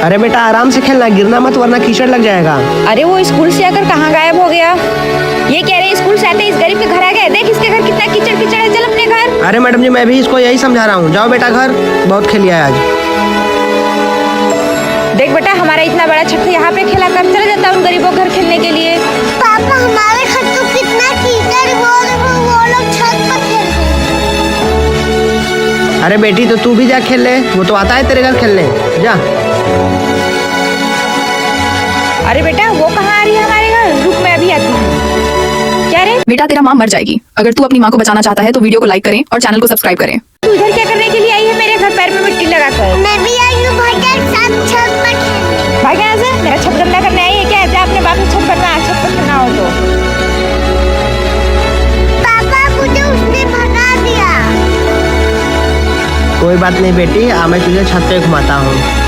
अरे बेटा आराम से खेलना, गिरना मत वरना कीचड़ लग जाएगा। अरे वो स्कूल से आकर कहाँ गायब हो गया? ये कह रहे स्कूल से आते इस गरीब के घर आ गए। देख इसके घर कितना कीचड़ कीचड़ है, चल अपने घर। अरे मैडम जी मैं भी इसको यही समझा रहा हूँ, जाओ बेटा घर, बहुत खेलिया है आज। देख बेटा हमारा इतना बड़ा छत यहाँ पे खेला कर, चले जाता उन गरीबों के घर खेलने के लिए। पापा हमारे घर तो कितना कीचड़, वो लोग छत पर खेलते हैं। अरे बेटी तो तू भी जा खेल ले, वो तो आता है तेरे घर खेलने, जा। अरे बेटा वो कहाँ आ रही है हमारे घर? रुक मैं अभी आती हूँ। क्या रे बेटा तेरा माँ मर जाएगी। अगर तू अपनी माँ को बचाना चाहता है तो वीडियो को लाइक करें और चैनल को सब्सक्राइब करें। तू इधर क्या करने के लिए आई है मेरे घर? पैर में मिट्टी लगाकर। मैं भी आई हूँ भाई के साथ छत पर खेलने। भाग यहाँ से, मेरा छत गंदा करने आई है क्या? जा अपने बाप की छत बनवा, छत पर खेलना हो तो। पापा मुझे उसने भगा दिया। कोई बात नहीं बेटी, मैं तुझे छत पे घुमाता हूँ।